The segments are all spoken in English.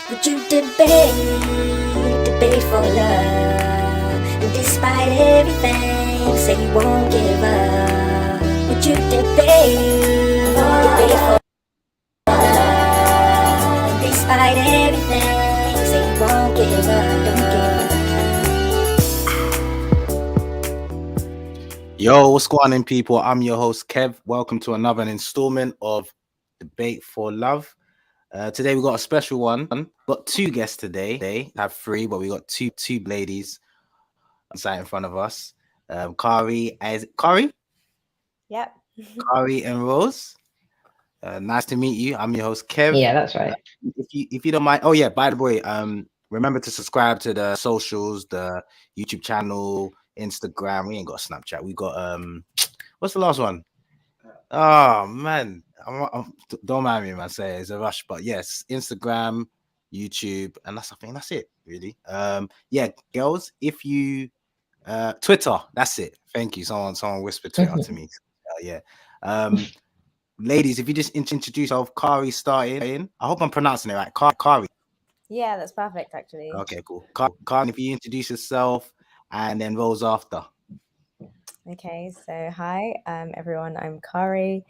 Would you debate for love? And despite everything, say you won't give up. Would you debate for love? And despite everything, say you won't give up. Don't give up. Yo, what's going on, people? I'm your host, Kev. Welcome to another installment of Debate for Love. Today we got a special one. Got two guests today. They have three, but we got two ladies sat in front of us. Khari, Khari? Yep. Khari and Rose. Nice to meet you. I'm your host, Kev. Yeah, that's right. If you don't mind. Oh yeah, by the way, remember to subscribe to the socials, the YouTube channel, Instagram. We ain't got Snapchat. We got what's the last one? Oh man, don't mind me, man. Say it's a rush, but yes, Instagram, YouTube, and I think that's it, really. Yeah, girls, if you Twitter, that's it. Thank you. Someone whispered Twitter to me. Yeah. Ladies, if you just introduce yourself, Khari starting. I hope I'm pronouncing it right. Khari. Yeah, that's perfect, actually. Okay, cool. Khari, if you introduce yourself, and then Rose after. Okay, so hi, everyone. I'm Khari.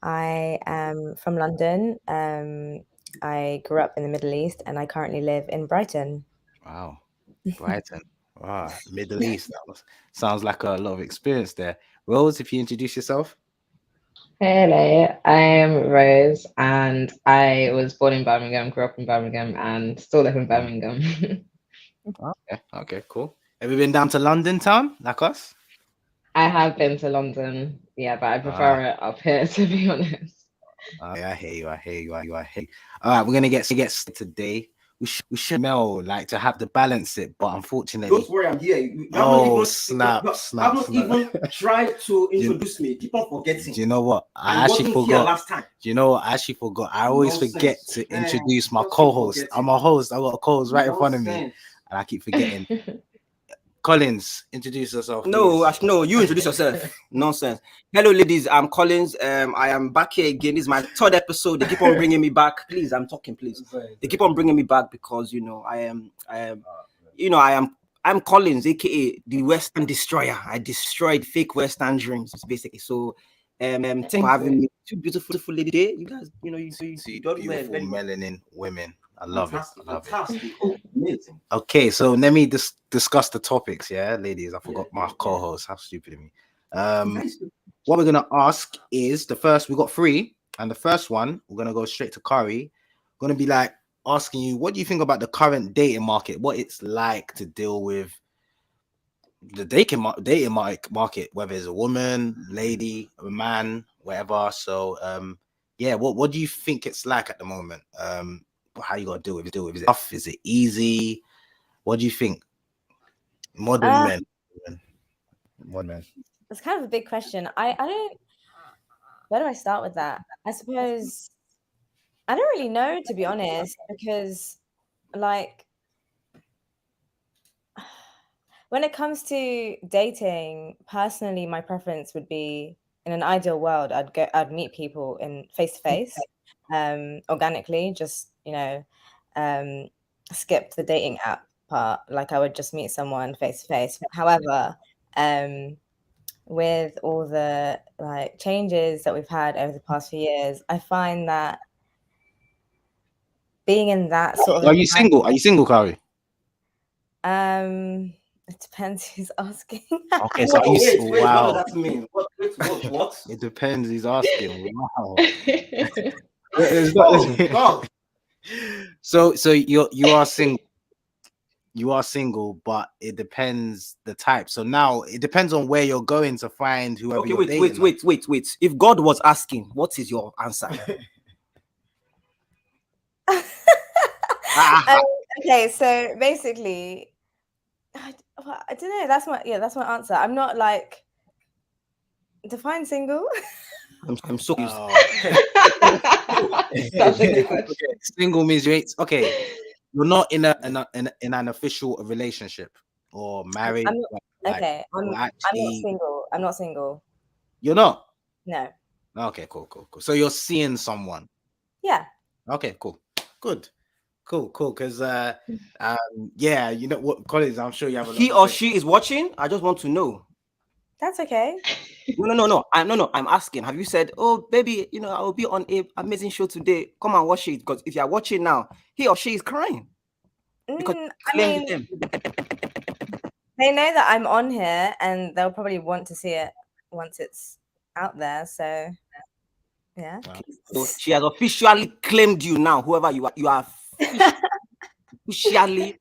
I am from London. I grew up in the Middle East, and I currently live in Brighton. Wow, Brighton. Wow, Middle East. Sounds like a lot of experience there. Rose, if you introduce yourself. Hello, I'm Rose, and I was born in Birmingham, grew up in Birmingham, and still live in Birmingham. Okay, cool. Have you been down to London town like us? I have been to London, yeah, but I prefer it up here, to be honest. I hear you. All right, we're gonna get started today. We should like to have to balance it, but unfortunately, don't worry, I'm here. Snap. I've not even tried to introduce me. Keep on forgetting. Do you know what? I actually forgot. Last time. Do you know what? I actually forgot. I always forget to introduce my co-host. I'm a host. I got a co-host right in front of me, and I keep forgetting. Collins, introduce yourself. No, you introduce yourself. Nonsense. Hello, ladies. I'm Collins. I am back here again. This is my third episode. They keep on bringing me back. Please, I'm talking. Please, they keep on bringing me back because I'm Collins, aka the Western Destroyer. I destroyed fake Western dreams, basically. So, thank you for having me. Two beautiful ladies. You guys, you see beautiful melanin women. I love it. Oh, amazing. Okay, so let me discuss the topics, yeah, ladies. I forgot my co-host. How stupid of me. What we're gonna ask is we got three, and the first one we're gonna go straight to Khari. We're gonna be like asking you, what do you think about the current dating market? What it's like to deal with the dating market, whether it's a woman, lady, a man, whatever. So, yeah, what do you think it's like at the moment? How you gotta deal with it? Is it tough? Is it easy? What do you think? Modern men. It's kind of a big question. I don't. Where do I start with that? I suppose I don't really know, to be honest, because like when it comes to dating, personally, my preference would be in an ideal world, I'd meet people in face to face, organically, just skip the dating app part. Like I would just meet someone face to face. However, with all the like changes that we've had over the past few years, I find that being in that sort of Are you single, Khari? It depends who's asking. Okay, so wait, wow. What does that mean? What? It depends who's asking. Wow. So you are single. You are single, but it depends the type. So now it depends on where you're going to find whoever. Okay, wait. If God was asking, what is your answer? Okay, so basically, I don't know. That's my answer. I'm not like define single. I'm so used. That's a good question. Single means okay. You're not in an official relationship or married. I'm not single. I'm not single. You're not? No. Okay, cool. So you're seeing someone. Yeah. Okay, cool. Good. Cool. Because yeah, you know what, Collins, I'm sure you have a lot He to or say. she is watching. I just want to know. That's okay. No. I'm asking. Have you said, oh baby, you know, I will be on a amazing show today. Come and watch it. Because if you are watching now, he or she is crying because you I claimed mean, them. they know that I'm on here, and they'll probably want to see it once it's out there. So, yeah. So she has officially claimed you now. Whoever you are officially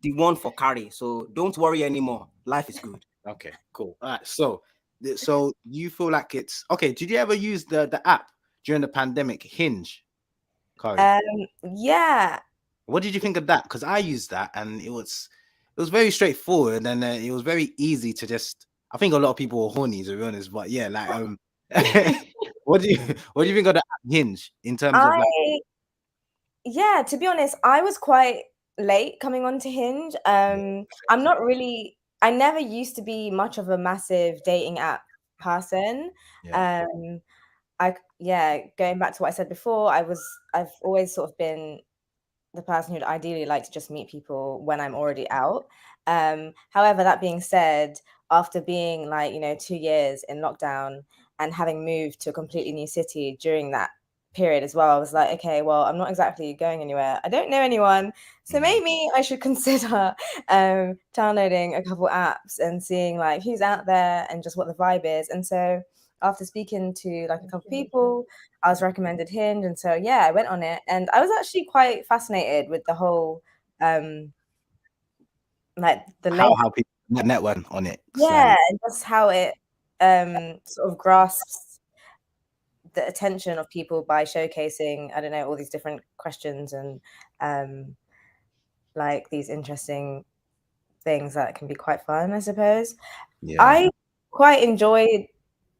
the one for Khari. So don't worry anymore. Life is good. Okay, cool. All right. So you feel like it's okay. Did you ever use the app during the pandemic, Hinge, Kari? Yeah. What did you think of that? Because I used that and it was very straightforward and it was very easy to just. I think a lot of people were horny, to be honest. But yeah, like what do you think of the app Hinge in terms of like? Yeah, to be honest, I was quite late coming onto Hinge. I'm not really. I never used to be much of a massive dating app person. Yeah. Going back to what I said before, I've always sort of been the person who'd ideally like to just meet people when I'm already out. However, that being said, after being 2 years in lockdown and having moved to a completely new city during that period as well, I was like, okay, well, I'm not exactly going anywhere. I don't know anyone, so maybe I should consider downloading a couple apps and seeing like who's out there and just what the vibe is. And so after speaking to like a couple people, I was recommended Hinge, and so yeah, I went on it, and I was actually quite fascinated with the whole like the How people network on it. yeah, and just how it sort of grasps the attention of people by showcasing, I don't know, all these different questions and like these interesting things that can be quite fun, I suppose. Yeah. I quite enjoyed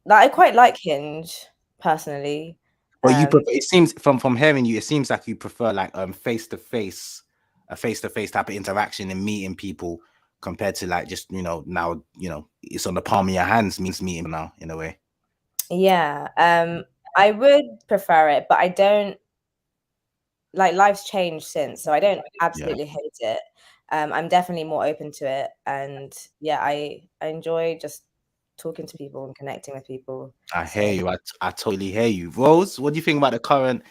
I quite like Hinge personally. But you prefer, it seems from hearing you, it seems like you prefer like face to face type of interaction and meeting people compared to like just now it's on the palm of your hands means meeting now in a way. Yeah, I would prefer it, but I don't like life's changed since, so I don't absolutely hate it. I'm definitely more open to it, and yeah, I enjoy just talking to people and connecting with people. I hear you. I totally hear you. Rose, what do you think about the current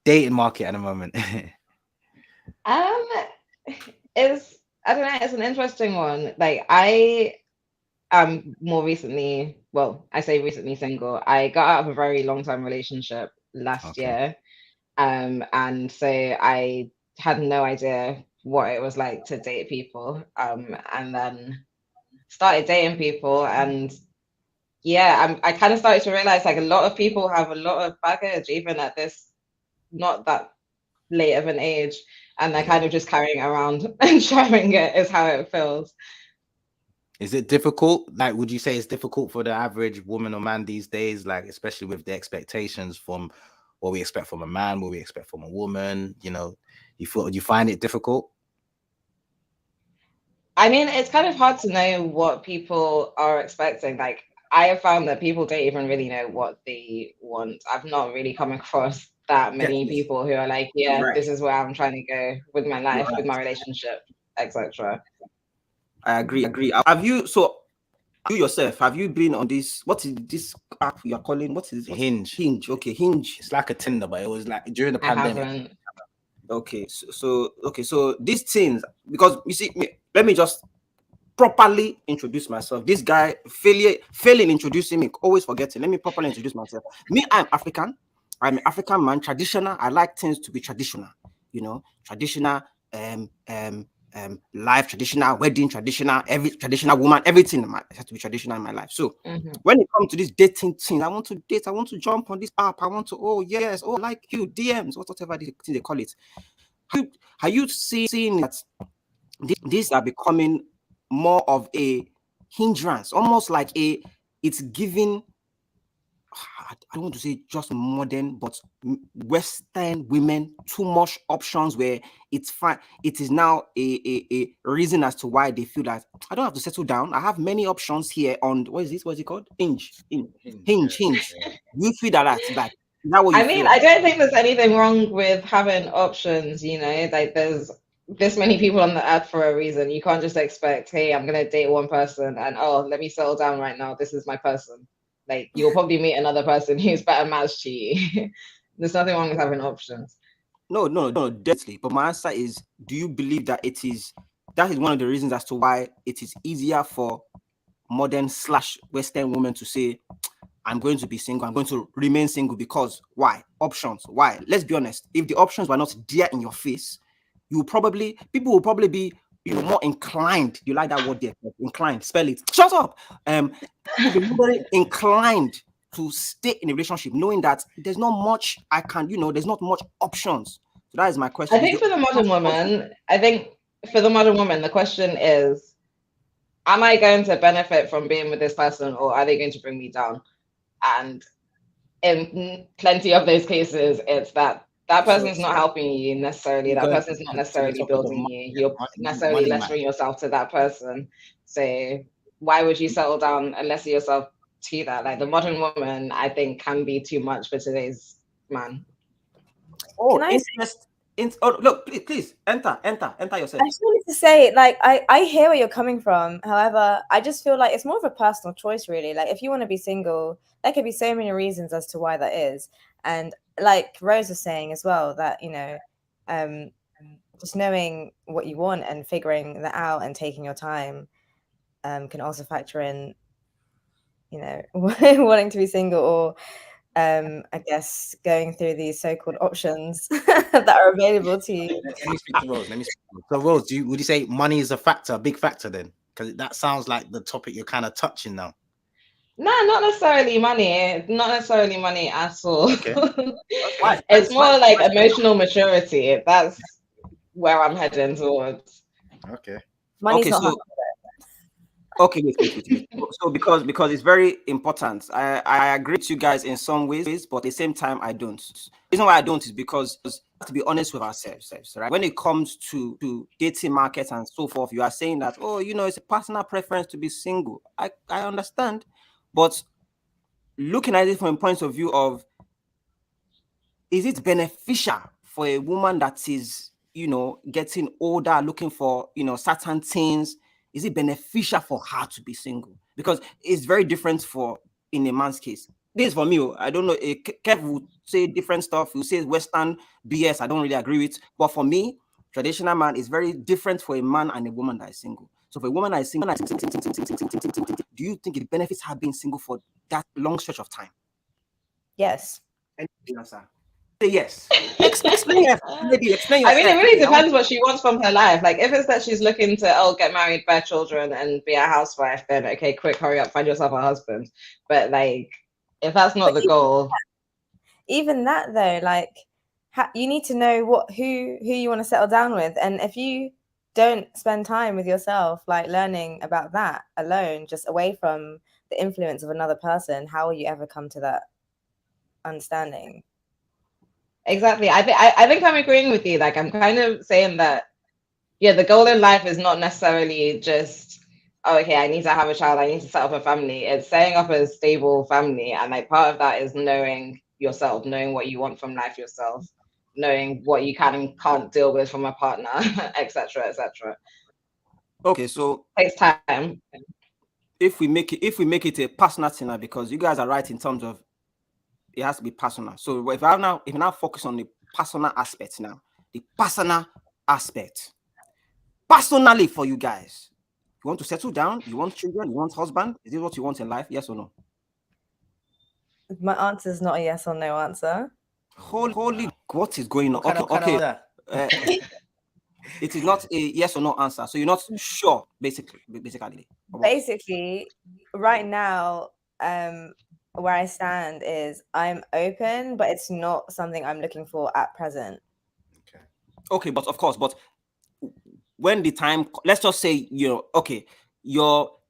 dating market at the moment? It's I don't know, it's an interesting one. Like I am more recently, well, I say recently single. I got out of a very long-time relationship last year. And so I had no idea what it was like to date people. And then started dating people, and yeah, I kind of started to realize like a lot of people have a lot of baggage even at this not that late of an age, and they're kind of just carrying it around and sharing it is how it feels. Is it difficult? Like, would you say it's difficult for the average woman or man these days? Like, especially with the expectations from what we expect from a man, what we expect from a woman, you find it difficult? I mean, it's kind of hard to know what people are expecting. Like, I have found that people don't even really know what they want. I've not really come across that many people who are like, yeah, this is where I'm trying to go with my life, with my relationship, etc. I agree. Have you you yourself, have you been on this? What is this app you are calling? What is it? Hinge. Hinge. Okay, Hinge. It's like a Tinder, but it was like during the I pandemic. haven't. Okay, so these things, because you see, let me just properly introduce myself. This guy failing introducing me, always forgetting. Let me properly introduce myself. Me, I'm African. I'm an African man, traditional. I like things to be traditional, traditional, life, traditional, wedding, traditional, every traditional woman, everything has to be traditional in my life. So when it comes to this dating thing, I want to date, I want to jump on this app, I want to, I like you, DMs, whatever they call it. Are you seeing that these are becoming more of a hindrance, almost like it's giving, I don't want to say just modern, but Western women too much options where it's fine. It is now a reason as to why they feel that I don't have to settle down. I have many options here on, what is it called? Hinge. Yeah. You feel that that's like Is that what you I mean, feel? I don't think there's anything wrong with having options, you know, like there's this many people on the earth for a reason. You can't just expect, hey, I'm gonna date one person and oh, let me settle down right now. This is my person. Like you'll probably meet another person who's better matched to you. There's nothing wrong with having options. No, definitely. But my answer is, do you believe that that is one of the reasons as to why it is easier for modern/Western women to say, I'm going to be single, I'm going to remain single because why? Options. Why? Let's be honest. If the options were not there in your face, people will probably be more inclined. You like that word there? Inclined. Spell it. Shut up. People will be more inclined to stay in a relationship, knowing that there's not much there's not much options. So that is my question. I think for the modern woman, the question is, am I going to benefit from being with this person or are they going to bring me down? And in plenty of those cases, it's that person's not helping you necessarily. That person's not necessarily building you. You're necessarily lettering yourself to that person. So why would you settle down and lesser yourself to that? Like the modern woman, I think, can be too much for today's man. Oh, look, please enter yourself. I just wanted to say, like, I hear where you're coming from. However, I just feel like it's more of a personal choice, really. Like, if you want to be single, there could be so many reasons as to why that is. And like Rose was saying as well, that, you know, just knowing what you want and figuring that out and taking your time can also factor in, you know, wanting to be single or I guess going through these so-called options that are available to you. Let me speak to Rose. So Rose, would you say money is a big factor then? Because that sounds like the topic you're kind of touching now. No, not necessarily money. Not necessarily money at all. Okay. It's more like emotional maturity. That's where I'm heading towards. Okay. Money's not hard. Okay, wait. So because it's very important. I agree with you guys in some ways, but at the same time, I don't. The reason why I don't is because we have to be honest with ourselves, right? When it comes to dating markets and so forth, you are saying that, oh, you know, it's a personal preference to be single. I understand, but looking at it from a point of view of, is it beneficial for a woman that is, you know, getting older, looking for, you know, certain things? Is it beneficial for her to be single? Because it's very different in a man's case. This is for me. I don't know. Kev will say different stuff. He'll say Western BS. I don't really agree with. But for me, traditional man is very different for a man and a woman that is single. So for a woman that is single, do you think it benefits her being single for that long stretch of time? Yes. Answer. Yes. Explain yourself. Maybe explain yourself. I mean, it really depends what she wants from her life. Like, if it's that she's looking to get married, bear children, and be a housewife, then okay, quick, hurry up, find yourself a husband. But like, if that's not the goal, even that though, like, you need to know who you want to settle down with, and if you don't spend time with yourself, like learning about that alone, just away from the influence of another person, how will you ever come to that understanding? Exactly. I think I'm agreeing with you. Like, I'm kind of saying that, yeah, the goal in life is not necessarily just, oh, okay, I need to have a child, I need to set up a family. It's setting up a stable family, and like part of that is knowing yourself, knowing what you want from life yourself, knowing what you can and can't deal with from a partner, etc., etc. Okay, so it takes time. If we make it a personal thing now, because you guys are right in terms of it has to be personal. So if I now focus on the personal aspect now, the personal aspect, personally for you guys, you want to settle down, you want children, you want husband, is this what you want in life? Yes or no? My answer is not a yes or no answer. Holy, what is going on? Okay. It is not a yes or no answer. So you're not sure, basically. Basically, right now, where I stand is I'm open, but it's not something I'm looking for at present. Okay, but of course, when the time, let's just say your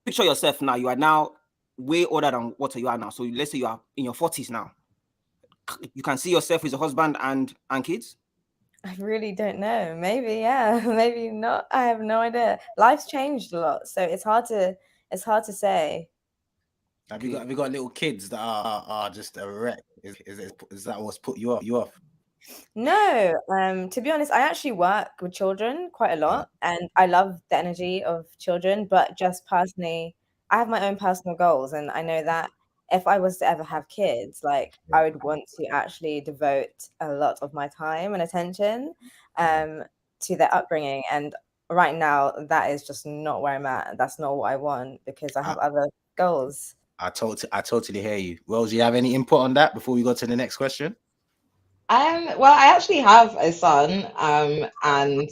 picture yourself now, you are now way older than what you are now. So let's say you are in your 40s now. You can see yourself with a husband and kids? I really don't know. Maybe, yeah, maybe not. I have no idea. Life's changed a lot, so it's hard to say. Have you got little kids that are just a wreck? Is that what's put you off? No, to be honest, I actually work with children quite a lot, and I love the energy of children. But just personally, I have my own personal goals, and I know that if I was to ever have kids, like I would want to actually devote a lot of my time and attention, to their upbringing. And right now, that is just not where I'm at. That's not what I want because I have other goals. I totally hear you. Rose, you have any input on that before we go to the next question? Well, I actually have a son, and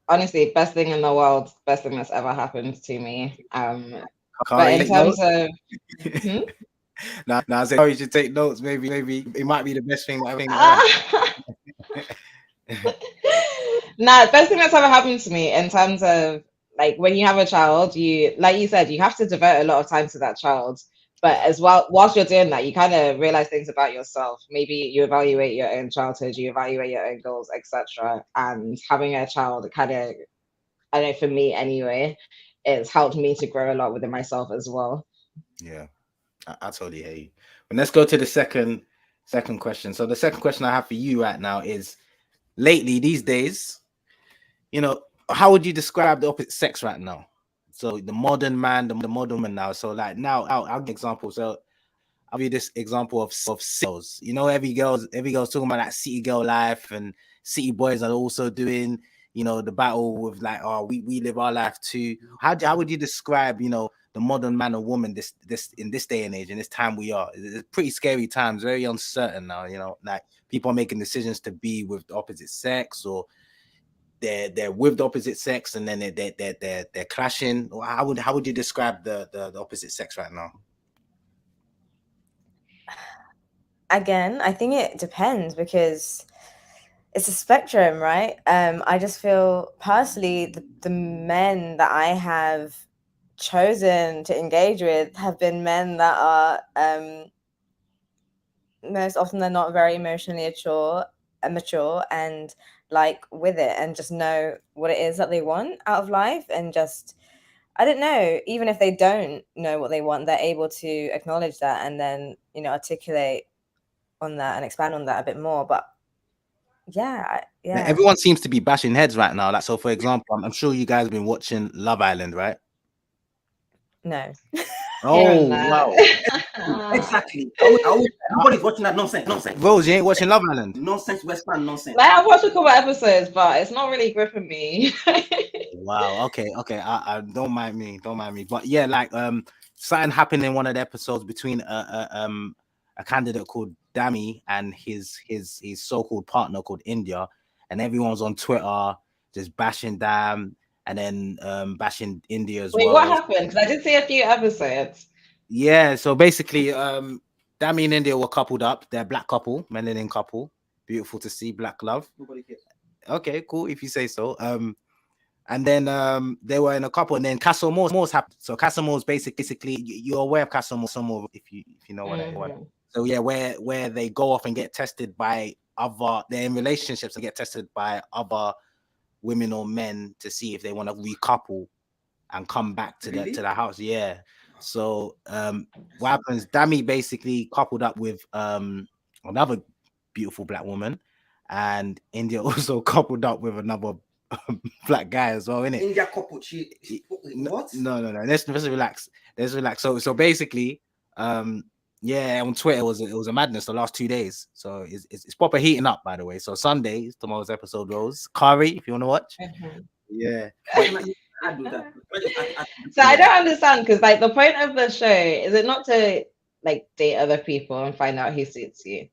honestly, best thing in the world, best thing that's ever happened to me. But Khari, in take terms notes. of, hmm? Now I said Khari should take notes. Maybe it might be the best thing that ever happened. Nah, best thing that's ever happened to me in terms of like when you have a child, you like you said, you have to devote a lot of time to that child. But as well, whilst you're doing that, you kind of realize things about yourself. Maybe you evaluate your own childhood, you evaluate your own goals, etc. And having a child kind of, I know for me anyway, it's helped me to grow a lot within myself as well. Yeah, I totally hear you. But let's go to the second question. So the second question I have for you right now is: lately, these days, how would you describe the opposite sex right now? So the modern man, the modern woman now. So like now, I'll give an example. So I'll give you this example of sales. Every girl's talking about that city girl life, and city boys are also doing, the battle with like, oh, we live our life too. How would you describe, the modern man or woman this in this day and age, in this time we are? It's pretty scary times, very uncertain now. Like people are making decisions to be with the opposite sex, or they're with the opposite sex, and then they're clashing. How would you describe the opposite sex right now? Again, I think it depends because it's a spectrum, right? I just feel personally the men that I have chosen to engage with have been men that are most often they're not very emotionally mature and like with it and just know what it is that they want out of life, and just I don't know, even if they don't know what they want, they're able to acknowledge that and then articulate on that and expand on that a bit more. But yeah. Everyone seems to be bashing heads right now. Like, so for example, I'm sure you guys have been watching Love Island, right? No. Oh wow! Exactly. Everybody's watching that nonsense. Rose, you ain't watching Love Island? Nonsense, Western nonsense. Like I've watched a couple episodes, but it's not really gripping me. Wow. Okay. I don't mind me. But yeah, like something happened in one of the episodes between a candidate called Dami and his so-called partner called India, and everyone's on Twitter just bashing Dam, and then bashing India as Wait, well. what happened? Because I did see a few episodes. Yeah, so basically, Dami and India were coupled up. They're a black couple, melanin couple. Beautiful to see, black love. Nobody cares. Okay, cool, if you say so. And then they were in a couple, and then Castle Moore's happened. So Castle Moore's basically you're aware of Castle Moore if you know what I mean. So yeah, where they go off and get tested by they're in relationships and get tested by other women or men to see if they want to recouple and come back to the house. Yeah. So what happens? Dami basically coupled up with another beautiful black woman, and India also coupled up with another black guy as well, innit? India couple, what? No. Let's relax. So basically, yeah, on Twitter it was a madness the last 2 days. So it's proper heating up, by the way. So Sunday is tomorrow's episode. Rose, Khari, if you want to watch. Yeah. So I don't understand, because like the point of the show is it not to like date other people and find out who suits you?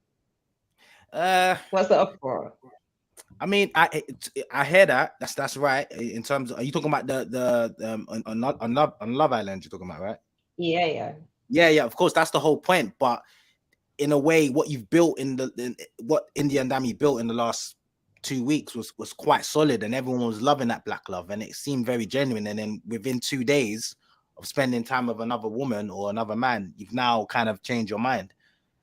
What's the uproar? I mean, I hear that. That's right. In terms of, are you talking about the on Love Island? You're talking about, right? Yeah. Of course, that's the whole point. But in a way, what you've built what India and Dami built in the last 2 weeks was quite solid, and everyone was loving that black love, and it seemed very genuine. And then within 2 days of spending time with another woman or another man, you've now kind of changed your mind.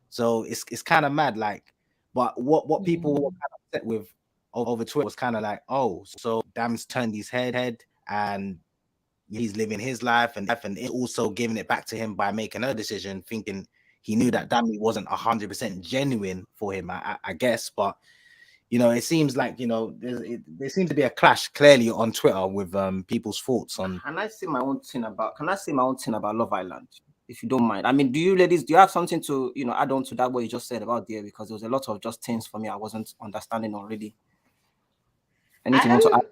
So it's kind of mad. Like, but what people were kind of upset with over Twitter was kind of like, oh, so Dam's turned his head and he's living his life, and it also giving it back to him by making a decision, thinking he knew that Dami wasn't 100% genuine for him, I guess. But you know, it seems like, you know, there seems to be a clash clearly on Twitter with people's thoughts on. Can I say my own thing about Love Island, if you don't mind? I mean, do you ladies, do you have something to, you know, add on to that what you just said about there? Because there was a lot of just things for me I wasn't understanding already. Anything you want to add?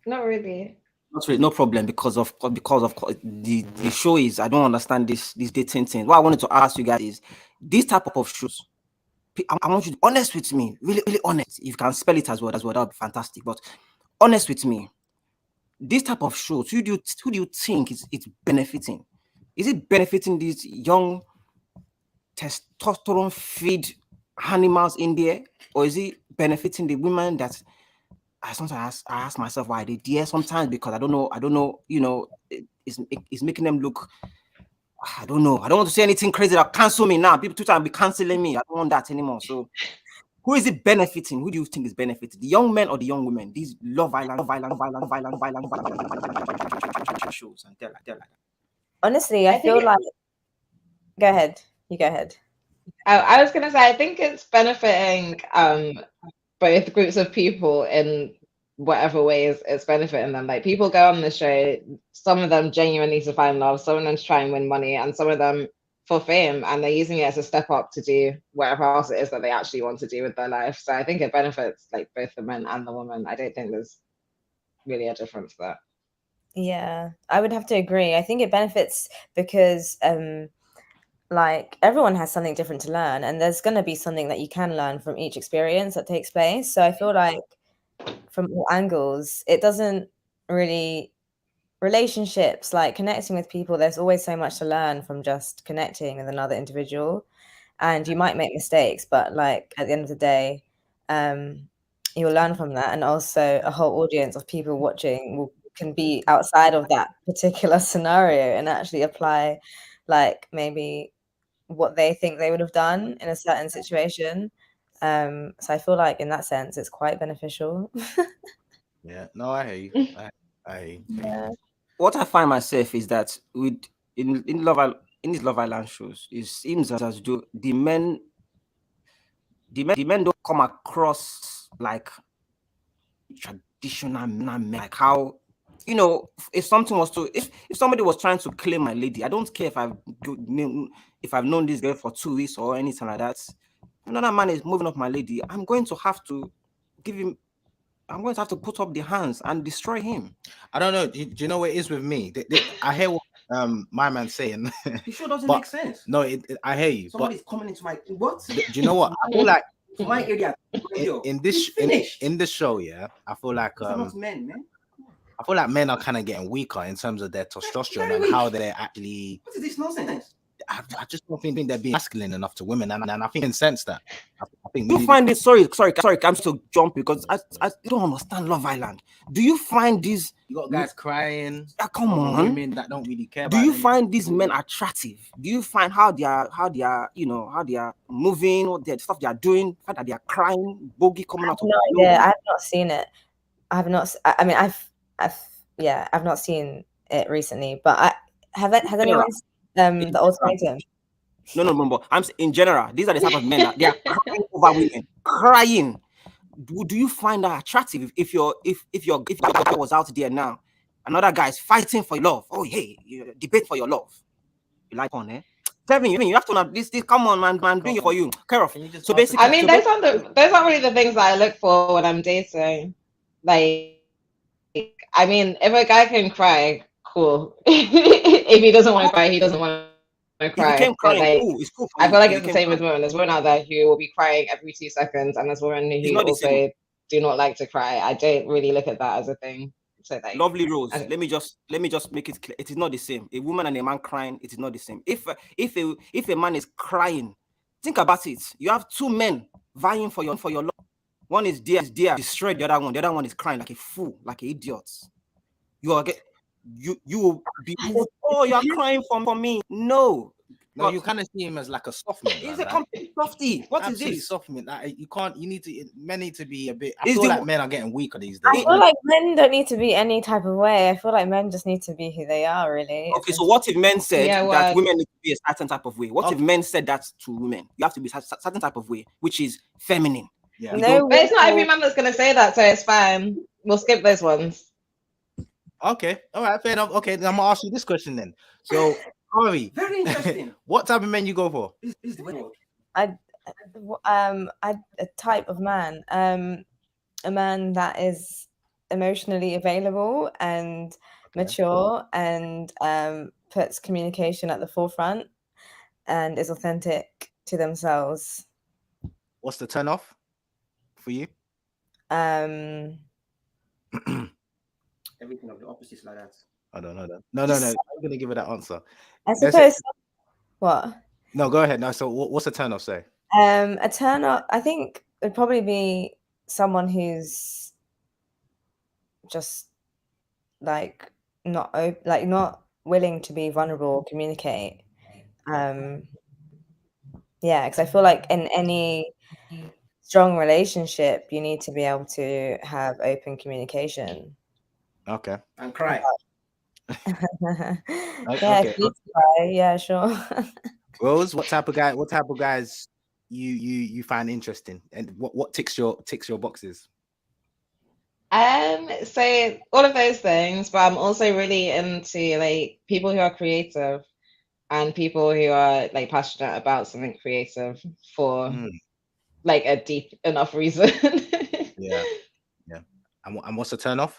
Not really. Not really, no problem, because of the show is, I don't understand this dating thing. What I wanted to ask you guys is, this type of shows, I want you to be honest with me, really, really honest. If you can spell it as well, that would be fantastic. But honest with me, this type of shows, who do you think it's benefiting? Is it benefiting these young testosterone feed animals in there, or is it benefiting the women that I ask myself why they there sometimes, because I don't know, you know, it's making them look, I don't know. I don't want to say anything crazy that cancel me now. People Twitter will be canceling me. I don't want that anymore. So who is it benefiting? Who do you think is benefiting? The young men or the young women? These Love Island shows and tell like. Honestly, I feel like. Go ahead. You go ahead. I was gonna say, I think it's benefiting both groups of people in whatever ways it's benefiting them. Like, people go on the show, some of them genuinely to find love, some of them to try and win money, and some of them for fame, and they're using it as a step up to do whatever else it is that they actually want to do with their life. So I think it benefits like both the men and the women. I don't think there's really a difference there. Yeah, I would have to agree. I think it benefits because like, everyone has something different to learn, and there's going to be something that you can learn from each experience that takes place. So I feel like from all angles, it doesn't really, relationships, like connecting with people, there's always so much to learn from just connecting with another individual, and you might make mistakes, but like at the end of the day, you'll learn from that. And also a whole audience of people watching can be outside of that particular scenario and actually apply like maybe what they think they would have done in a certain situation. So I feel like in that sense it's quite beneficial. Yeah, no, I hear you. I hear you. Yeah. What I find myself is that in these Love Island shows, it seems as though the men don't come across like traditional men, like how, you know, if something was to, if somebody was trying to claim my lady, I don't care if I've known this girl for 2 weeks or anything like that. Another man is moving up my lady, I'm going to have to put up the hands and destroy him. I don't know. Do you know what it is with me? I hear what my man's saying. It sure doesn't make sense. No, I hear you. Somebody's coming into my what? Do you know what? I feel like my area in this show, yeah, I feel like men, man. I feel like men are kind of getting weaker in terms of their testosterone and how they're actually. What is this nonsense? I just don't think they're being masculine enough to women, and I think in sense that I think you find it. Sorry, I'm still jumping because I don't understand Love Island. Do you find these? You got guys crying. Come on, women that don't really care. Do you find these men attractive? Do you find how they are moving, what the stuff they are doing, fact that they are crying, bogey coming out? I have not seen it. I have not. I mean, I've not seen it recently, but has anyone seen the ultimatum? No. I'm in general. These are the type of men that they are crying over women, crying. Do you find that attractive? If your guy was out there now, another guy is fighting for your love. Oh hey, debate for your love. You like on, eh? Tell you have to know this. Come on, man, doing it for you. Care of. So basically, I mean, those aren't really the things that I look for when I'm dating. Like, I mean, if a guy can cry, cool. If he doesn't want to cry, he doesn't want to cry. If he came crying, like, it's cool. I feel like it's the same with women. There's women out there who will be crying every 2 seconds, and there's women who also do not like to cry. I don't really look at that as a thing. So like, lovely Rose, let me just make it clear. It is not the same. A woman and a man crying, it is not the same. If a man is crying, think about it. You have 2 men vying for your love. One is there, destroyed the other one. The other one is crying like a fool, like an idiot. You will be, oh, you're crying for me. No, No, you kind of see him as like a soft man. He's man, a like, complete softy. What is absolutely this? soft man. Like, you can't. You need to. Men need to be a bit. I Is feel the- like men are getting weaker these I days. feel like men don't need to be any type of way. I feel like men just need to be who they are, really. Okay, so what if men said Yeah, that well- women need to be a certain type of way? What if Okay. men said that to women? You have to be a certain type of way, which is feminine. Yeah. You No, don't- But it's not every man that's gonna say that, so it's fine. We'll skip those ones. Okay. All right. Fair enough. Okay. Then I'm gonna ask you this question then. So, Khari, Very interesting. what type of men you go for? a type of man, a man that is emotionally available and mature and puts communication at the forefront and is authentic to themselves. What's the turn off for you? Everything of the opposites like that. I don't know that. No. I'm gonna give her that answer. I That's it. suppose. What? No, go ahead. No. So, what's the turn off say? A turn up, I think, would probably be someone who's just like not willing to be vulnerable or communicate. Yeah, because I feel like in any strong relationship, you need to be able to have open communication. Okay. And cry. Yeah, Okay. if you cry, yeah, sure. Rose, what type of guys you find interesting, and what ticks your boxes? So all of those things, but I'm also really into like people who are creative and people who are like passionate about something creative for like a deep enough reason. Yeah. And what's the turn off?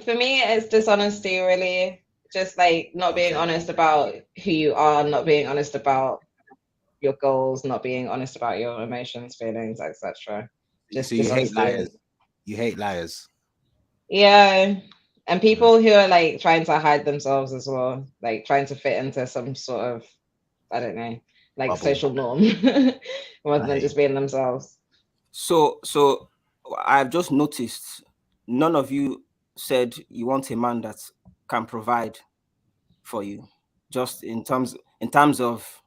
For me, it's dishonesty, really. Just like not being honest about who you are, not being honest about your goals, not being honest about your emotions, feelings, etc. Just So you hate dishonesty. liars. You hate liars. Yeah. And people who are like trying to hide themselves as well, like trying to fit into some sort of, I don't know, like Bubble. social norm rather than just being themselves. So I've just noticed none of you said you want a man that can provide for you. Just in terms of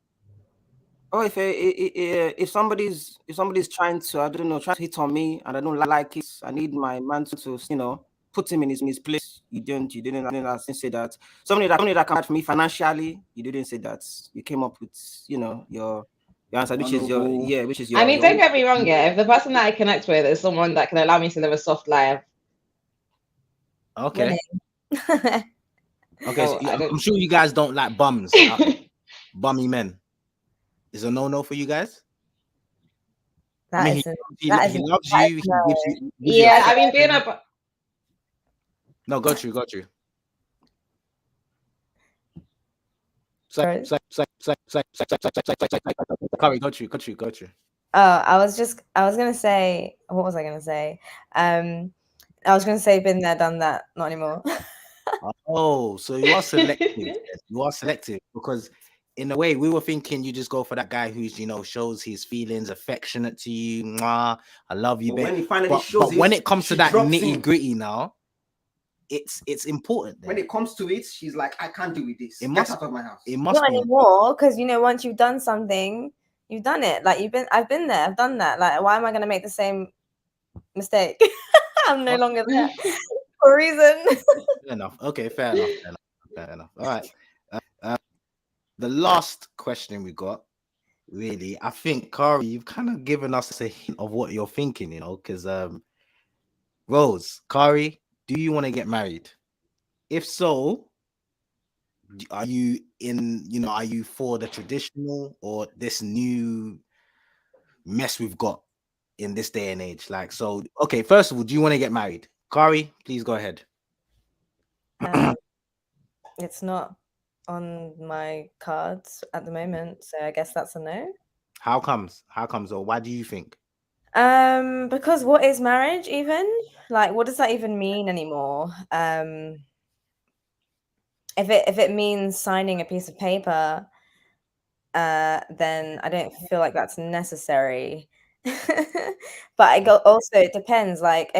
if somebody's trying to, I don't know, trying to hit on me and I don't like it, I need my man to put him in his place. You didn't say that. Somebody that can provide for me financially, you didn't say that. You came up with your answer, which is your I mean, don't get me wrong, yeah. If the person that I connect with is someone that can allow me to live a soft life. Okay. Winning. Okay. So I'm sure you guys don't like bums. Bummy men. Is a no for you guys? I mean, he loves you. He gives you. Yeah, I mean, being a. No, got you. Sorry, got you. Oh, I was gonna say, what was I gonna say? I was gonna say, been there, done that, not anymore. Oh, so you are selective. You are selective because, in a way, we were thinking you just go for that guy who's shows his feelings, affectionate to you. Mwah, I love you, babe. But when it comes to that nitty gritty now, it's important. When it comes to it, she's like, I can't do with this. Get out of my house. It must not be anymore, because once you've done something, you've done it. Like I've been there, I've done that. Like, why am I gonna make the same mistake? I'm no longer there for a reason. Fair enough. Okay, fair enough. All right. The last question we got, really, I think, Khari, you've kind of given us a hint of what you're thinking, because Rose, Khari, do you want to get married? If so, are you are you for the traditional or this new mess we've got in this day and age? Like, so, okay, first of all, do you want to get married? Khari, please go ahead. It's not on my cards at the moment, so I guess that's a no. How comes, or why do you think? Because what is marriage even? Like, what does that even mean anymore? If it means signing a piece of paper, then I don't feel like that's necessary. But also it depends. Like,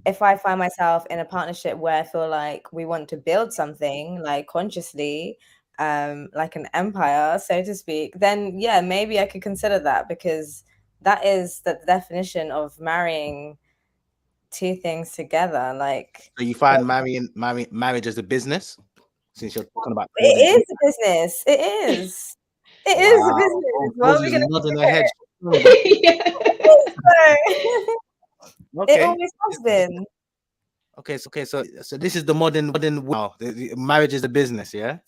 if I find myself in a partnership where I feel like we want to build something, like consciously, like an empire, so to speak, then yeah, maybe I could consider that, because that is the definition of marrying two things together. Like, So you find marriage as a business, since you're talking about it building. is a business. It is. It is a business. What are we Rose is gonna nodding do? her head. It always has been. Okay, so this is the modern wow. The marriage is a business, yeah.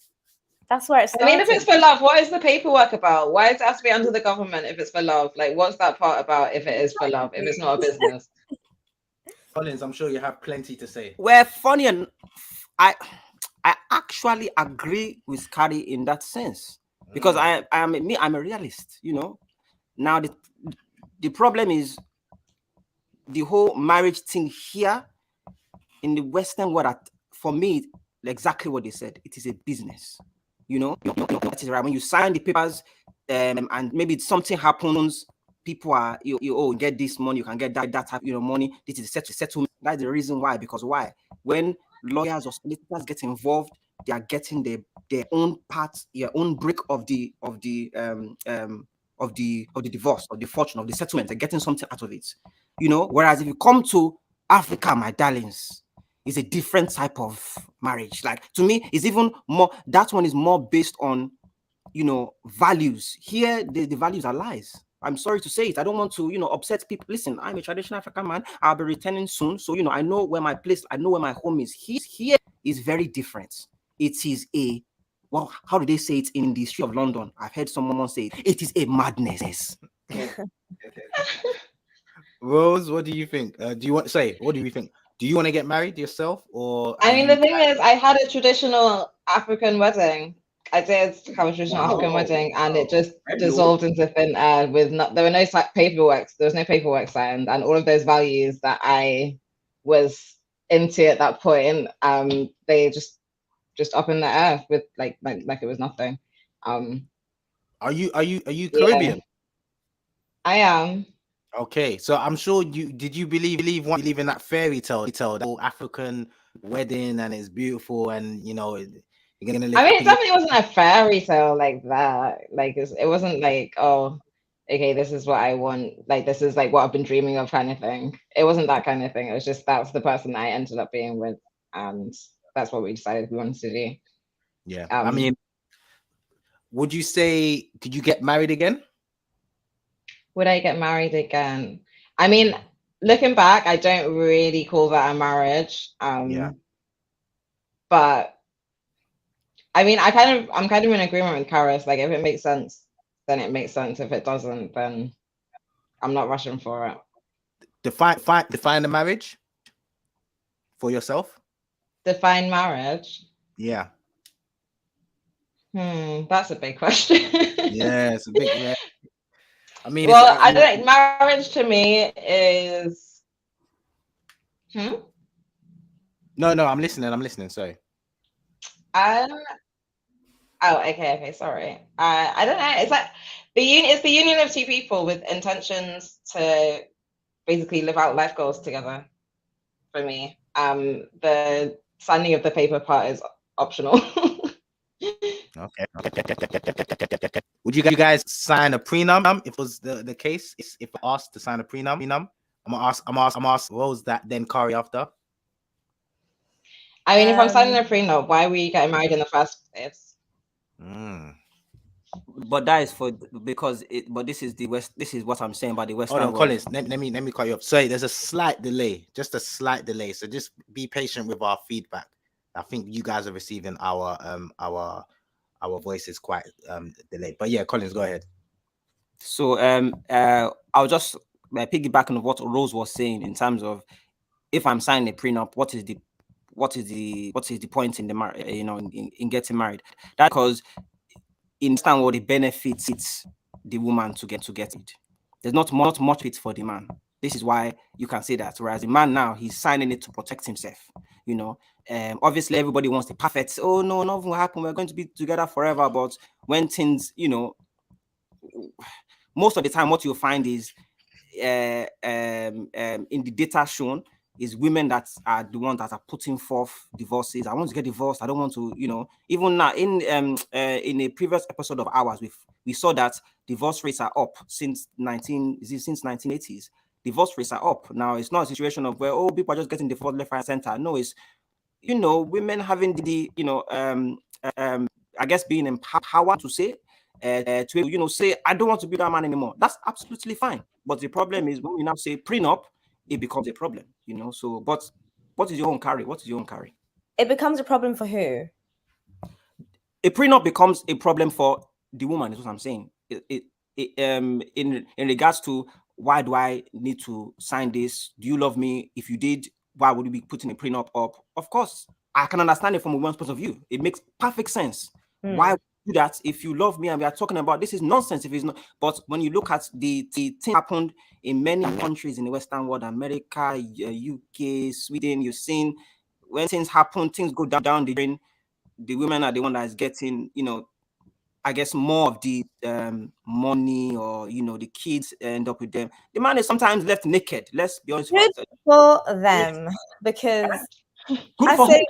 That's where it I started. mean, if it's for love, what is the paperwork about? Why does it have to be under the government if it's for love? Like, what's that part about if it is for love, if it's not a business? Collins, I'm sure you have plenty to say. Well, funny and I actually agree with Khari in that sense, because I'm a realist, you know. Now the problem is the whole marriage thing here in the Western world. For me, exactly what they said. It is a business, you know. That is right. When you sign the papers, and maybe something happens, people are you get this money, you can get that type, money. This is settlement. That's the reason why. Because why? When lawyers or solicitors get involved, they are getting their own part, their own brick of the divorce, of the fortune, of the settlement. They're getting something out of it, you know. Whereas if you come to Africa, my darlings, it's a different type of marriage. Like, to me, it's even more, that one is more based on, values. Here, the values are lies. I'm sorry to say it. I don't want to, upset people. Listen, I'm a traditional African man. I'll be returning soon. So, I know where my place, I know where my home is. Here is very different. It is well, how do they say it in the street of London? I've heard someone say it is a madness. Rose, what do you think? What do you think? Do you want to get married yourself, or? I mean, the thing is, I had a traditional African wedding. I did have a traditional African wedding, and it just dissolved into thin air. There were no paperwork. There was no paperwork signed, and all of those values that I was into at that point, they just up in the air with like it was nothing. Are you Caribbean? Yeah, I am. Okay, so I'm sure you believe in that fairy tale, that whole African wedding, and it's beautiful, and you're gonna live. I mean, it definitely wasn't a fairy tale like that. Like, it wasn't like, oh, okay, this is what I want. Like, this is like what I've been dreaming of, kind of thing. It wasn't that kind of thing. It was just that's the person that I ended up being with, and that's what we decided we wanted to do. Yeah, I mean, would you say, could you get married again? Would I get married again? I mean, looking back, I don't really call that a marriage. Yeah. But I mean, I'm kind of in agreement with Karis. Like, if it makes sense, then it makes sense. If it doesn't, then I'm not rushing for it. Define the marriage for yourself. Define marriage. Yeah. That's a big question. Yeah, it's a big. Yeah. I mean, well, I don't. Marriage to me is. No, I'm listening. Sorry. Oh, okay. Sorry. I don't know. It's like it's the union of two people with intentions to basically live out life goals together. For me, the signing of the paper part is optional. Okay. Would you guys sign a prenup if it was the case? If asked to sign a prenup, I'm gonna ask Rose that, then Khari after. I mean, if I'm signing a prenup, why were you getting married in the first place? But that is because this is the West. This is what I'm saying about the Western world. Collins, let me cut you off. Sorry, there's a slight delay, just a slight delay. So just be patient with our feedback. I think you guys are receiving our voices quite delayed. But yeah, Collins, go ahead. So I'll just piggyback on what Rose was saying in terms of, if I'm signing a prenup, what is the point in the marriage? In getting married? That because in stand what the benefits the woman to get it. There's not much fit for the man. This is why you can say that. Whereas the man now, he's signing it to protect himself. Obviously everybody wants the perfect. Oh no, nothing will happen. We're going to be together forever. But when things, most of the time, what you'll find is in the data shown, it's women that are the ones that are putting forth divorces. I want to get divorced. I don't want to, even now in a previous episode of ours, we saw that divorce rates are up since 1980s. Divorce rates are up. Now it's not a situation of where people are just getting divorced left, right, center. No, it's women having the I guess being empowered to say to say I don't want to be that man anymore. That's absolutely fine. But the problem is when we now say prenup, it becomes a problem. So but what is your own carry? What is your own carry? It becomes a problem for who? A prenup becomes a problem for the woman, is what I'm saying. In regards to why do I need to sign this? Do you love me? If you did, why would you be putting a prenup up? Of course, I can understand it from a woman's point of view. It makes perfect sense. Why would you do that if you love me and we are talking about this is nonsense if it's not? But when you look at the thing happened in many countries in the Western world, America, UK, Sweden, you've seen when things happen, things go down the drain. The women are the one that is getting, I guess more of the money, or the kids end up with them. The man is sometimes left naked. Let's be honest. Good for them, because good I for say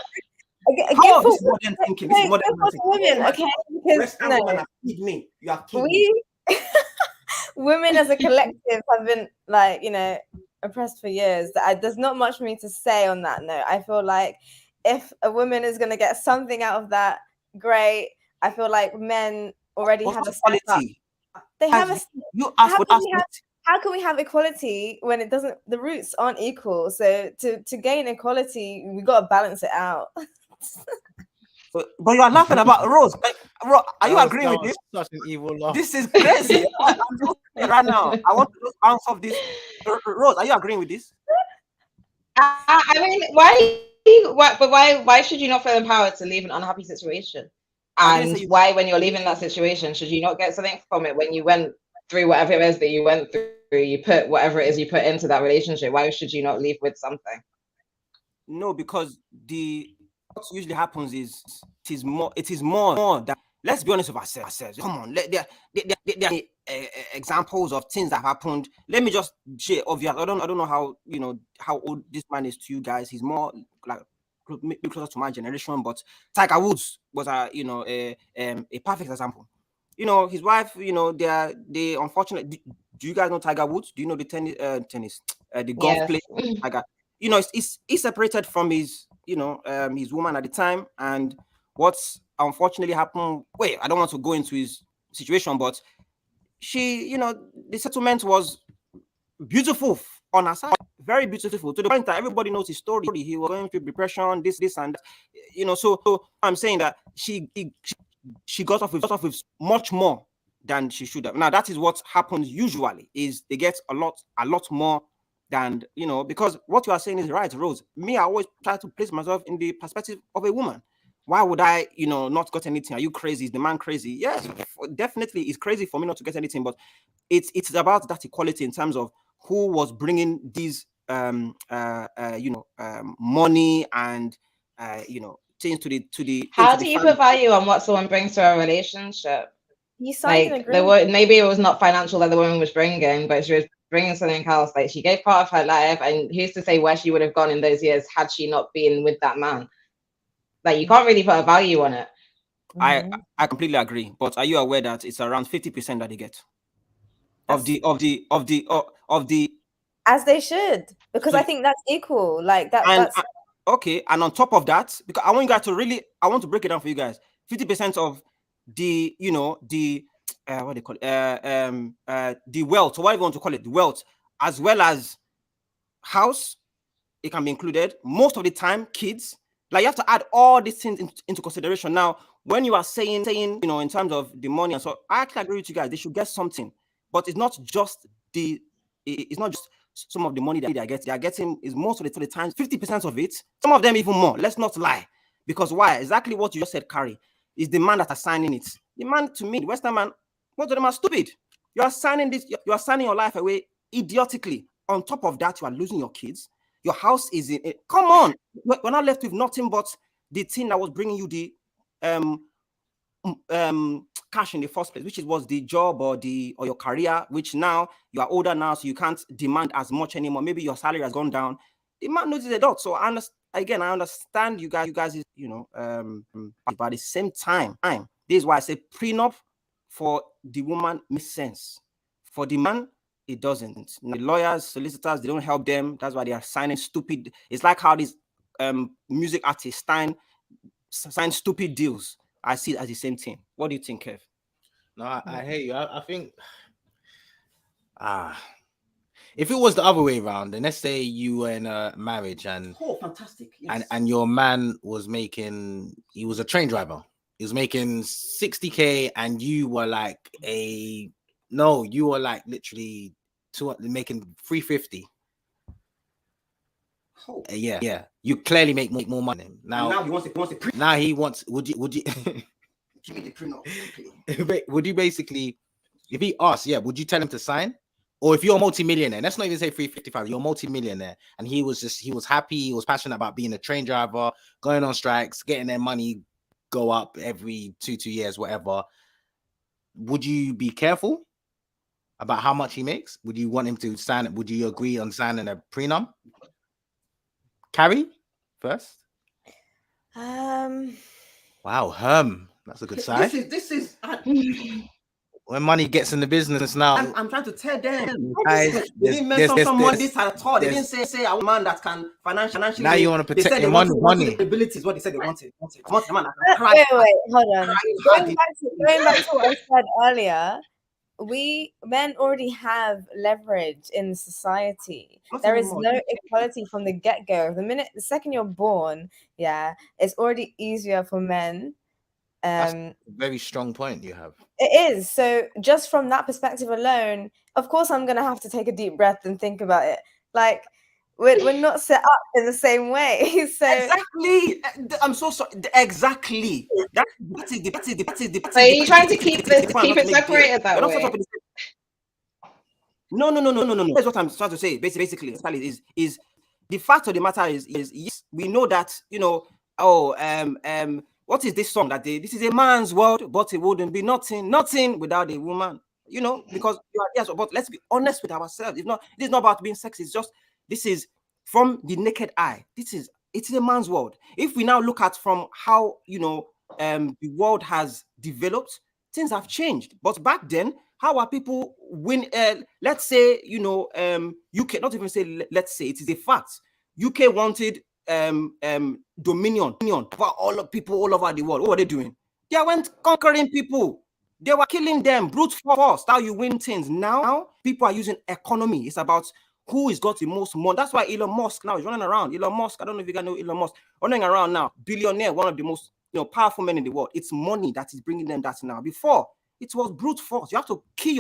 how this is modern thinking. This is modern women, okay? Because feed me. You have we women as a collective have been oppressed for years. There's not much for me to say on that note. I feel like if a woman is going to get something out of that, great. I feel like men already have a step up. They have a. You ask for how can we have equality when it doesn't? The roots aren't equal. So to gain equality, we got to balance it out. But you are laughing about Rose. Are you agreeing with this? Such an evil laugh. This is crazy. Right now, I want to just bounce off this. Rose, are you agreeing with this? I mean, why should you not feel empowered to leave an unhappy situation? And why, when you're leaving that situation, should you not get something from it when you went through whatever it is that you went through? You put whatever it is you put into that relationship. Why should you not leave with something? No, because what usually happens is it is more that, let's be honest with ourselves. Come on, there are examples of things that happened. Let me just share obvious. I don't know how how old this man is to you guys. He's more like maybe closer to my generation, but Tiger Woods was a perfect example. His wife, they unfortunately. Do you guys know Tiger Woods? Do you know the tennis, the golf player? Tiger. He's separated from his his woman at the time, and what's unfortunately happened. Wait, I don't want to go into his situation, but she, the settlement was beautiful on her side, very beautiful, to the point that everybody knows his story. He was going through depression, this and that. So I'm saying that she got off with much more than she should have. Now that is what happens usually, is they get a lot more than because what you are saying is right, Rose. Me, I always try to place myself in the perspective of a woman. Why would I, not got anything? Are you crazy? Is the man crazy? Yes, definitely, it's crazy for me not to get anything. But it's about that equality in terms of who was bringing these money and things to the. How do you put value on what someone brings to a relationship? You signed an agreement. Maybe it was not financial that the woman was bringing, but she was bringing something else. Like, she gave part of her life, and who's to say where she would have gone in those years had she not been with that man? Like, you can't really put a value on it. I completely agree, but are you aware that it's around 50% that they get of the as they should, because I think that's equal. Like that. That's okay. And on top of that, because I want you guys to I want to break it down for you guys. 50% of the what they call it, the wealth, or whatever you want to call it, the wealth, as well as house, it can be included. Most of the time, kids. Like, you have to add all these things into consideration. Now, when you are saying, in terms of the money and so, I actually agree with you guys. They should get something, but it's not just some of the money that they are getting. They are getting is most of the times 50% of it. Some of them even more. Let's not lie, because why? Exactly what you just said, Khari, is the man that are signing it. The man, to me, the Western man, most of them are stupid. You are signing this. You are signing your life away idiotically. On top of that, you are losing your kids. Your house is in it. Come on, we're not left with nothing but the thing that was bringing you the cash in the first place, which was the job or your career. Which now you are older now, so you can't demand as much anymore. Maybe your salary has gone down. the man knows he's a dog. So I understand you guys is, but at the same time, this is why I say prenup for the woman makes sense. For the man, it doesn't. Now, the lawyers, solicitors, they don't help them. That's why they are signing stupid. It's like how these music artists sign stupid deals. I see it as the same thing. What do you think, Kev? No, I hear you. I think if it was the other way around, and let's say you were in a marriage and fantastic. Yes. and your man was he was a train driver. He was making 60K and you were like literally making 350. Yeah. You clearly make more money. Now he wants to now he wants would you give me the prenup. would you basically, if he asks, would you tell him to sign? Or if you're a multi-millionaire, let's not even say 355, you're a multi-millionaire, and he was happy, he was passionate about being a train driver, going on strikes, getting their money go up every 2 years, whatever. Would you be careful about how much he makes? Would you want him to sign it? Would you agree on signing a prenup? Khari, first. Wow, that's a good sign. This is when money gets in the business now. I'm trying to tell them. They didn't mention someone this at all. They didn't say a man that can financially. Now you want to protect your money. Abilities, what they said they wanted. I want a man that can cry. Wait, hold on. Going back to what I said earlier, men already have leverage in society. There is no equality from the get-go. The second you're born, it's already easier for men. That's a very strong point you have. It is. So just from that perspective alone, of course I'm gonna have to take a deep breath and think about it. Like we're not set up in the same way. So exactly. I'm so sorry. Exactly. That's the. So are you trying to keep it separated that way? No. That's what I'm trying to say. Basically, is the fact of the matter is yes, we know that what is this song that this is a man's world, but it wouldn't be nothing without a woman. Because but let's be honest with ourselves. This is not about being sexist. It's just this is from the naked eye. It's a man's world. If we now look at from how the world has developed, things have changed. But back then, how are people let's say UK, not even say let's say, it is a fact. UK wanted dominion over all of people all over the world. What were they doing? They went conquering people. They were killing them, brute force. How you win things. Now people are using economy. It's about who has got the most money. That's why Elon Musk now is running around. Elon Musk, I don't know if you guys know Elon Musk, running around now, billionaire, one of the most powerful men in the world. It's money that is bringing them that now. Before, it was brute force. You have to kill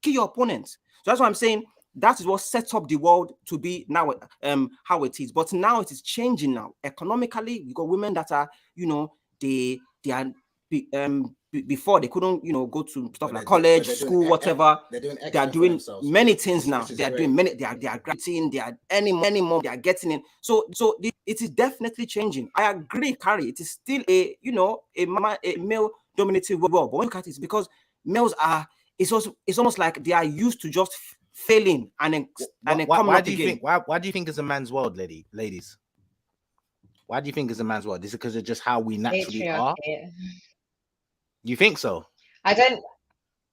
your opponents. So that's why I'm saying that is what sets up the world to be now how it is. But now it is changing now. Economically, we got women that are, they are before they couldn't, go to stuff like college, school, whatever. They are doing many things now. They are doing many. They are graduating. They are any more. They are getting in. So it is definitely changing. I agree, Khari. It is still a male dominated world. But when you look at it, because males are, it's almost like they are used to just failing and then coming up again. Why do you think it's a man's world, ladies? Why do you think it's a man's world? Is it because of just how we naturally are? You think so? I don't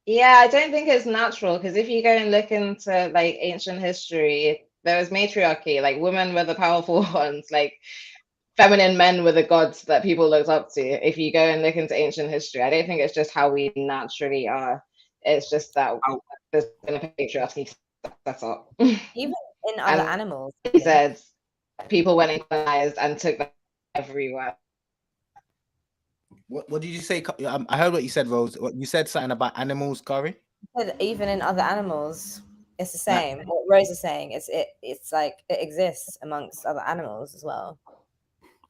think it's natural, because if you go and look into like ancient history, there was matriarchy. Like women were the powerful ones, like feminine men were the gods that people looked up to. If you go and look into ancient history, I don't think it's just how we naturally are. It's just that there's been a patriarchy set up. Even in other animals. He said people went and colonized and took them everywhere. What did you say? I heard what you said, Rose. You said something about animals, Khari? Even in other animals, it's the same. What Rose is saying, it's like it exists amongst other animals as well.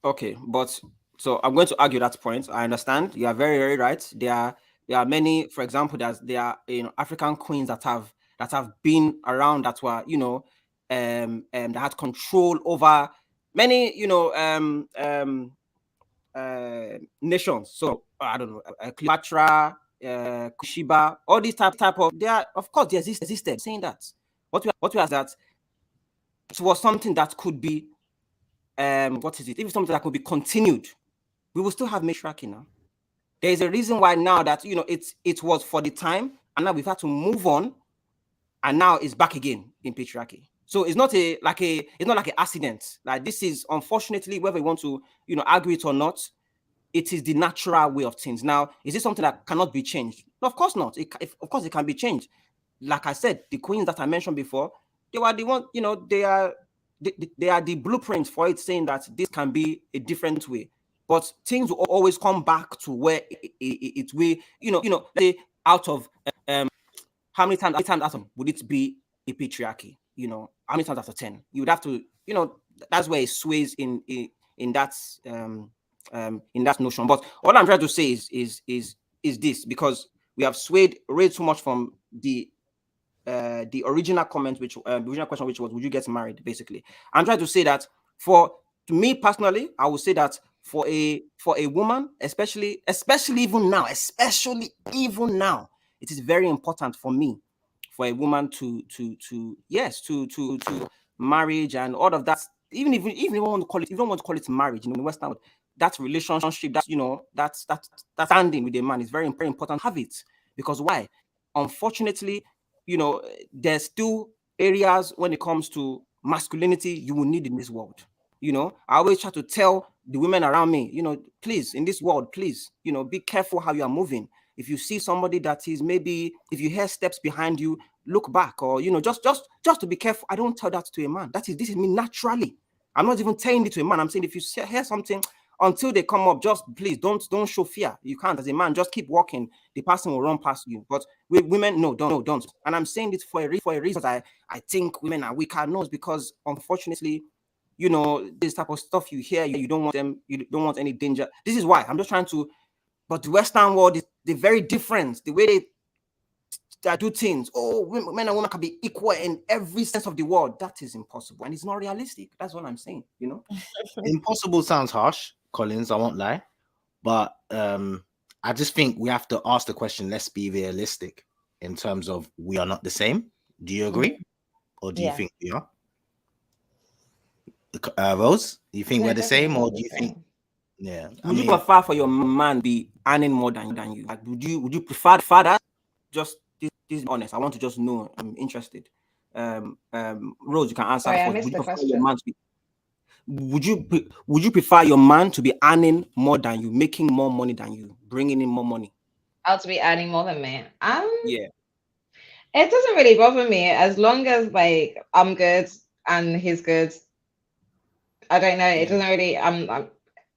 Okay, but so I'm going to argue that point. I understand. You are very, very right. There are many, for example, there are African queens that have been around, that were that had control over many nations. So I don't know, Cleopatra, Sheba, all these type of, they are, of course, they existed. Saying that what we have that towards something that could be what is it? If it's something that could be continued, we will still have matriarchy now. There is a reason why now that it was for the time, and now we've had to move on, and now it's back again in patriarchy. So it's not like an accident. Like, this is, unfortunately, whether you want to argue it or not, it is the natural way of things. Now, is this something that cannot be changed? No, of course not. Of course it can be changed. Like I said, the queens that I mentioned before, they were the one, they are the blueprint for it, saying that this can be a different way. But things will always come back to where it will, say, out of how many times out of would it be a patriarchy? How many times out of 10? You would have to, that's where it sways in that notion. But all I'm trying to say is this, because we have swayed way too much from the original comment, the original question, which was, would you get married? Basically, I'm trying to say that to me personally, I would say that for a woman, especially even now, it is very important for me, for a woman to marriage and all of that. Even if you don't want to call it marriage, in the Western world, that relationship, that standing with a man is very, very important to have it. Because why? Unfortunately, there's still areas when it comes to masculinity you will need in this world. I always try to tell the women around me, please, in this world, please, be careful how you are moving. If you see somebody that is, maybe if you hear steps behind you, look back, or just to be careful. I don't tell that to a man. This is me naturally. I'm not even telling it to a man. I'm saying, if you hear something, until they come up, just please don't show fear. You can't, as a man, just keep walking. The person will run past you. But with women, no, don't. And I'm saying this for a reason. I think women are weaker. No, it's because, unfortunately, this type of stuff you hear, you don't want them, you don't want any danger. This is why I'm just trying to. But the Western world is very different. The way they do things. Oh, men and women can be equal in every sense of the word. That is impossible, and it's not realistic. That's what I'm saying. Impossible sounds harsh, Collins. I won't lie, but I just think we have to ask the question. Let's be realistic in terms of we are not the same. Do you agree, or do you think we are? Rose, do you think we're the same, or do you think? Yeah. Would you prefer for your man be earning more than you? Like, would you prefer that? Just this is honest. I want to just know. I'm interested. Rose, you can answer. Sorry, I missed the question. Would you prefer your man to be earning more than you, making more money than you, bringing in more money? To be earning more than me? Yeah. It doesn't really bother me, as long as, like, I'm good and he's good. I don't know. It doesn't really.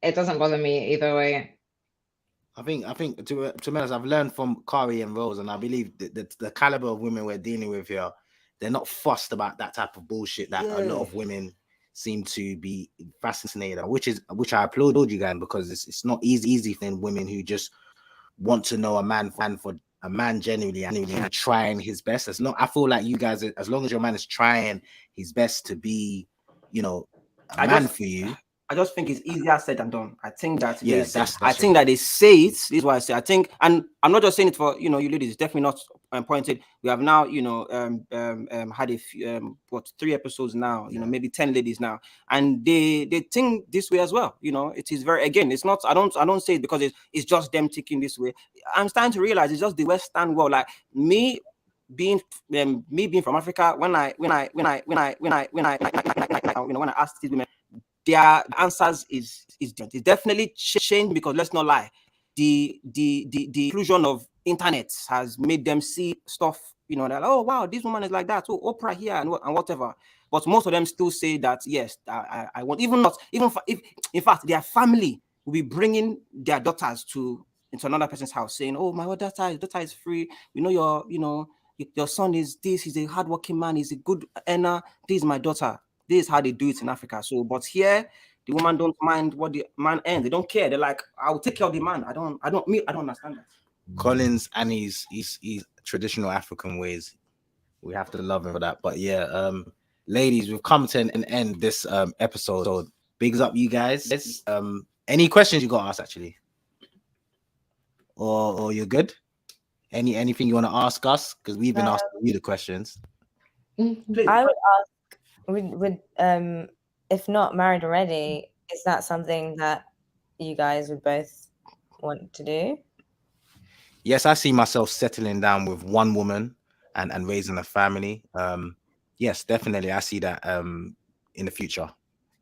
It doesn't bother me either way. I think to be honest, I've learned from Khari and Rose, and I believe the caliber of women we're dealing with here, they're not fussed about that type of bullshit that a lot of women seem to be fascinated, which I applaud you guys, because it's not easy for women who just want to know a man genuinely and trying his best. It's not. I feel like you guys, as long as your man is trying his best to be, a man for you. I just think it's easier said than done. I think that I think that they say it. This is why I say I think, and I'm not just saying it for you ladies. It's definitely not pointed. We have now had a few, 3 episodes now. Maybe 10 ladies now, and they think this way as well. It is very, again. It's not. I don't say it because it's just them thinking this way. I'm starting to realize it's just the Western world. Like me being from Africa. When I ask these women, their answers is definitely changed, because let's not lie, the inclusion of internet has made them see stuff. They're like, oh wow, this woman is like that. Oh, Oprah here and whatever. But most of them still say that yes, I want, even if in fact their family will be bringing their daughters into another person's house, saying, oh, my daughter is free. Your son is this. He's a hardworking man. He's a good earner. This is my daughter. This is how they do it in Africa. So, but here, the woman don't mind what the man earns. They don't care. They're like, I will take care of the man. I don't understand that. Collins and his traditional African ways. We have to love him for that. But yeah, ladies, we've come to an end this episode. So bigs up you guys. Any questions you got us actually? Or you're good? Anything you want to ask us? Because we've been asking you the questions. I would ask would if not married already, is that something that you guys would both want to do? Yes, I see myself settling down with one woman and raising a family. Yes, definitely, I see that in the future.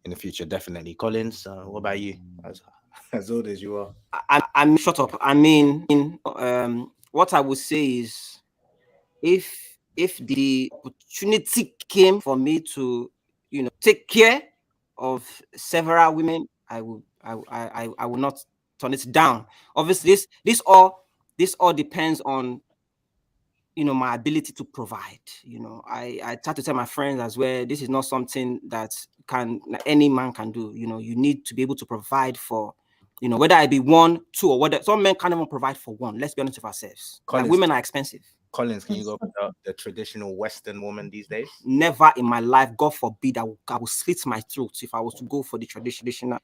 In the future, definitely. Collins, what about you? As old as you are. I'm shut up. I mean, what I would say is, if the opportunity came for me to, take care of several women, I will not turn it down. Obviously, this all depends on, my ability to provide. I try to tell my friends as well, this is not something that any man can do. You need to be able to provide for, whether I be one, two, or whether some men can't even provide for one. Let's be honest with ourselves. Like, women are expensive. Collins, can you go for the traditional Western woman these days? Never in my life, God forbid, I will slit my throat if I was to go for the traditional,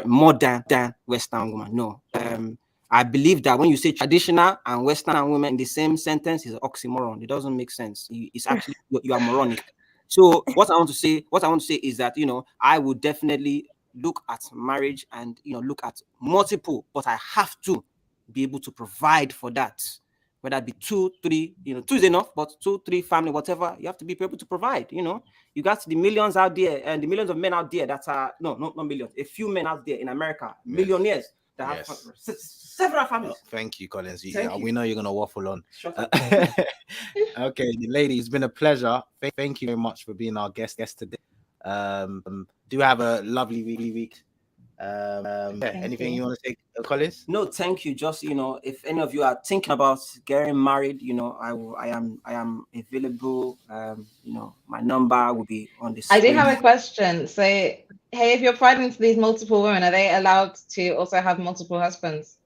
modern Western woman. No. I believe that when you say traditional and Western women in the same sentence is an oxymoron. It doesn't make sense. It's actually, you are moronic. So what I want to say is that, I would definitely look at marriage and, look at multiple, but I have to be able to provide for that. Whether it be 2, 3, 2 is enough, but 2, 3, family, whatever, you have to be able to provide. You got the millions out there and the millions of men out there that are, not millions, a few men out there in America, millionaires that have several families. Thank you, Collins. We know you're going to waffle on. Okay, ladies, it's been a pleasure. Thank you very much for being our guest today. Do have a lovely week. Anything you want to say, Collins? No, thank you. Just, if any of you are thinking about getting married, I am available. My number will be on the screen. I do have a question. So, hey, if you're pregnant to these multiple women, are they allowed to also have multiple husbands?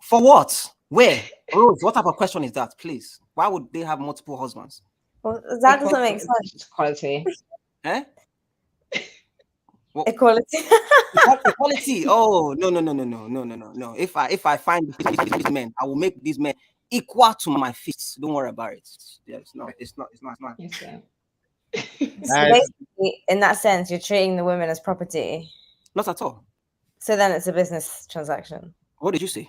For what? Where? Rose, what type of question is that, please? Why would they have multiple husbands? Well, that doesn't make sense. Equality. Equality. Equality. Oh, no. If I find these men, I will make these men equal to my fists. Don't worry about it. Yeah, it's not. Okay. So basically, in that sense, you're treating the women as property. Not at all. So then it's a business transaction. What did you say?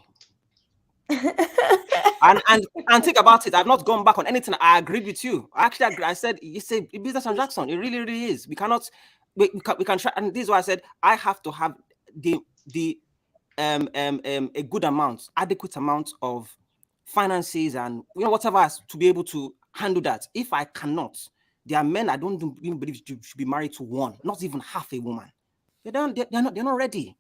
and think about it. I've not gone back on anything. I agreed with you. Actually, I said it's a business transaction. It really, really is. We cannot. We can try. And this is why I said I have to have a good amount, adequate amount of finances and whatever else to be able to handle that. If I cannot, there are men I don't even believe should be married to one, not even half a woman. They're not ready.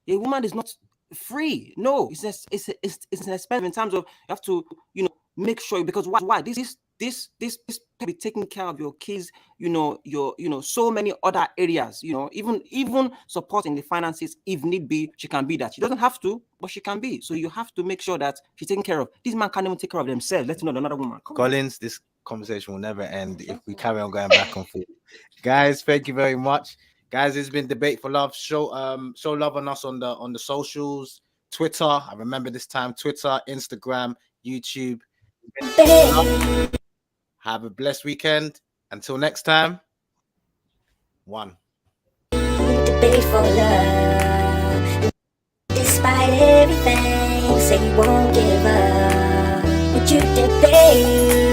A woman is not free. No, it's an expensive in terms of you have to make sure, because why this be taking care of your kids, your so many other areas, even supporting the finances if need be. She can be that. She doesn't have to, but she can be. So you have to make sure that she's taken care of. These men can't even take care of themselves, let alone another woman. Collins, this conversation will never end if we carry on going back and forth. Guys, thank you very much. Guys, it's been Debate for Love. Show love on us on the socials, Twitter. I remember this time, Twitter, Instagram, YouTube. Have a blessed weekend. Until next time. One. Debate for love. Despite everything, say you won't give up. Would you debate?